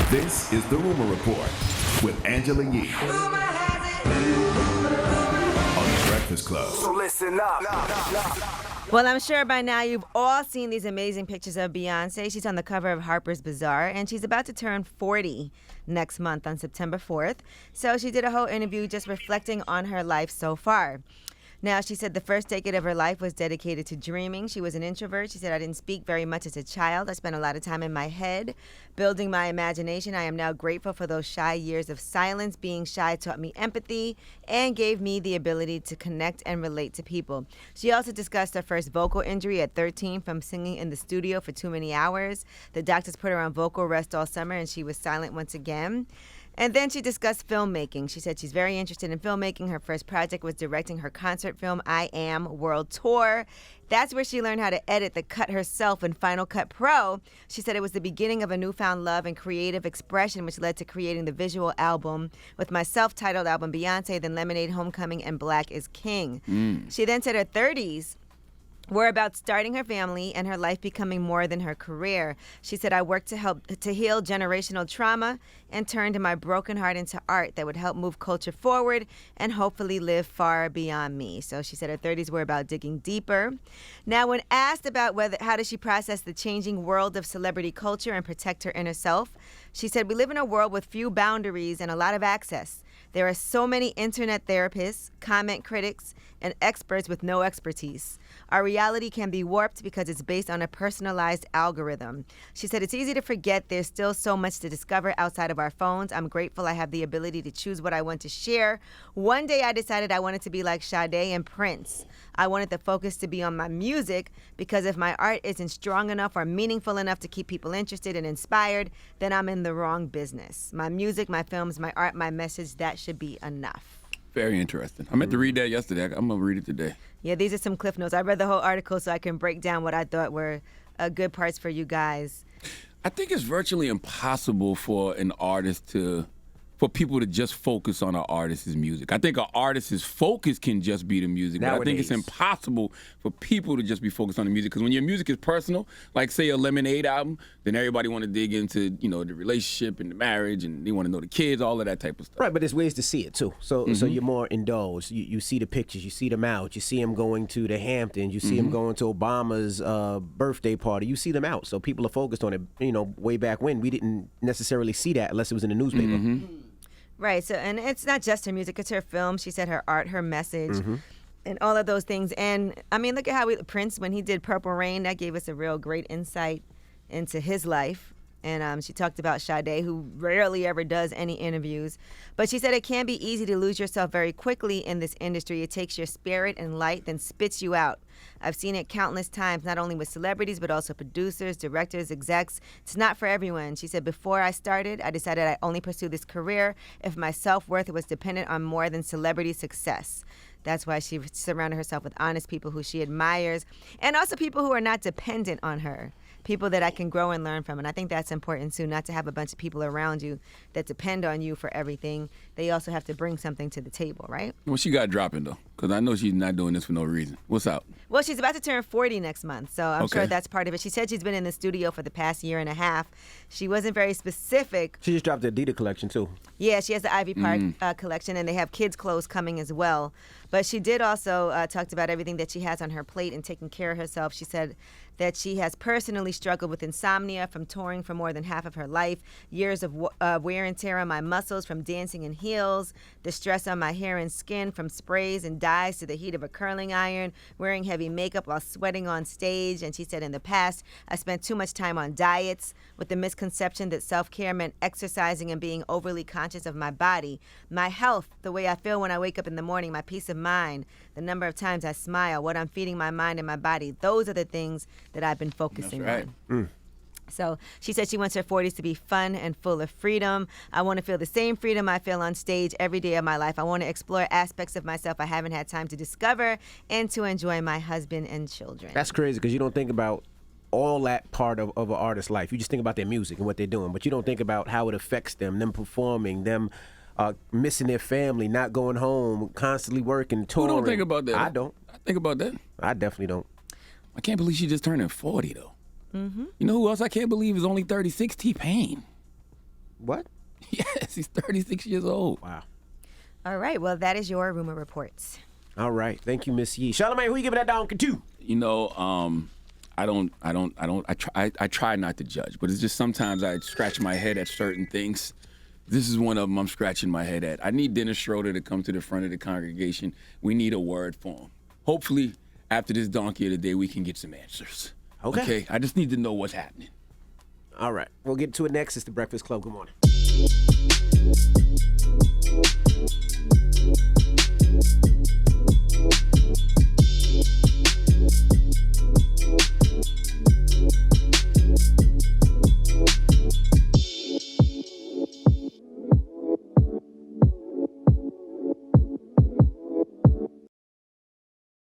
This is The Rumor Report with Angela Yee on The Breakfast Club. So listen up. Well, I'm sure by now you've all seen these amazing pictures of Beyonce. She's on the cover of Harper's Bazaar, and she's about to turn 40 next month on September 4th. So she did a whole interview just reflecting on her life so far. Now, she said the first decade of her life was dedicated to dreaming. She was an introvert. She said, I didn't speak very much as a child. I spent a lot of time in my head, building my imagination. I am now grateful for those shy years of silence. Being shy taught me empathy and gave me the ability to connect and relate to people. She also discussed her first vocal injury at 13 from singing in the studio for too many hours. The doctors put her on vocal rest all summer, and she was silent once again. And then she discussed filmmaking. She said she's very interested in filmmaking. Her first project was directing her concert film, I Am World Tour. That's where she learned how to edit the cut herself in Final Cut Pro. She said it was the beginning of a newfound love and creative expression, which led to creating the visual album with my self-titled album, Beyonce, then Lemonade, Homecoming, and Black is King. She then said her 30s were about starting her family and her life becoming more than her career. She said, I worked to help to heal generational trauma and turned my broken heart into art that would help move culture forward and hopefully live far beyond me. So she said her 30s were about digging deeper. Now, when asked about how does she process the changing world of celebrity culture and protect her inner self, she said, we live in a world with few boundaries and a lot of access. There are so many internet therapists, comment critics, and experts with no expertise. Our reality can be warped because it's based on a personalized algorithm. She said, it's easy to forget there's still so much to discover outside of our phones. I'm grateful I have the ability to choose what I want to share. One day I decided I wanted to be like Sade and Prince. I wanted the focus to be on my music because if my art isn't strong enough or meaningful enough to keep people interested and inspired, then I'm in the wrong business. My music, my films, my art, my message, that should be enough. Very interesting. I meant to read that yesterday. I'm going to read it today. Yeah, these are some cliff notes. I read the whole article so I can break down what I thought were good parts for you guys. I think it's virtually impossible for an artist for people to just focus on an artist's music. I think an artist's focus can just be the music. But I think it's impossible for people to just be focused on the music. Because when your music is personal, like say a Lemonade album, then everybody want to dig into, the relationship and the marriage and they want to know the kids, all of that type of stuff. Right, but there's ways to see it too. So you're more indulged. You see the pictures, you see them out, you see him going to the Hamptons, you see him going to Obama's birthday party, you see them out. So people are focused on it, way back when. We didn't necessarily see that unless it was in the newspaper. Right, so and it's not just her music, it's her film. She said her art, her message, and all of those things. And I mean, look at how Prince, when he did Purple Rain, that gave us a real great insight into his life. And she talked about Sade, who rarely ever does any interviews. But she said it can be easy to lose yourself very quickly in this industry. It takes your spirit and light, then spits you out. I've seen it countless times, not only with celebrities, but also producers, directors, execs. It's not for everyone. She said, before I started, I decided I only pursue this career if my self-worth was dependent on more than celebrity success. That's why she surrounded herself with honest people who she admires, and also people who are not dependent on her. People that I can grow and learn from. And I think that's important, too, not to have a bunch of people around you that depend on you for everything. They also have to bring something to the table, right? What she got dropping, though? Because I know she's not doing this for no reason. What's out? Well, she's about to turn 40 next month, so I'm sure that's part of it. She said she's been in the studio for the past year and a half. She wasn't very specific. She just dropped the Adidas collection, too. Yeah, she has the Ivy Park collection, and they have kids' clothes coming as well. But she did also talk about everything that she has on her plate and taking care of herself. She said that she has personally struggled with insomnia from touring for more than half of her life, years of wear and tear on my muscles from dancing in heels, the stress on my hair and skin from sprays and dyes to the heat of a curling iron, wearing heavy makeup while sweating on stage. And she said in the past, I spent too much time on diets with the misconception that self-care meant exercising and being overly conscious of my body, my health, the way I feel when I wake up in the morning, my peace of mind, the number of times I smile, what I'm feeding my mind and my body. Those are the things that I've been focusing on. So she said she wants her 40s to be fun and full of freedom. I want to feel the same freedom I feel on stage every day of my life. I want to explore aspects of myself I haven't had time to discover and to enjoy my husband and children. That's crazy because you don't think about all that part of an artist's life. You just think about their music and what they're doing, but you don't think about how it affects them performing, them missing their family, not going home, constantly working, touring. Who don't think about that? I don't. I think about that. I definitely don't. I can't believe she just turned 40, though. You know who else I can't believe is only 36? T-Pain. What? Yes, he's 36 years old. Wow. All right. Well, that is your rumor reports. All right. Thank you, Miss Yee. Charlamagne, who you giving that donkey to? You know, I try not to judge, but it's just sometimes I scratch my head at certain things. This is one of them I'm scratching my head at. I need Dennis Schroeder to come to the front of the congregation. We need a word for him. Hopefully, after this donkey of the day, we can get some answers. Okay? I just need to know what's happening. All right. We'll get to it next. It's The Breakfast Club. Good morning.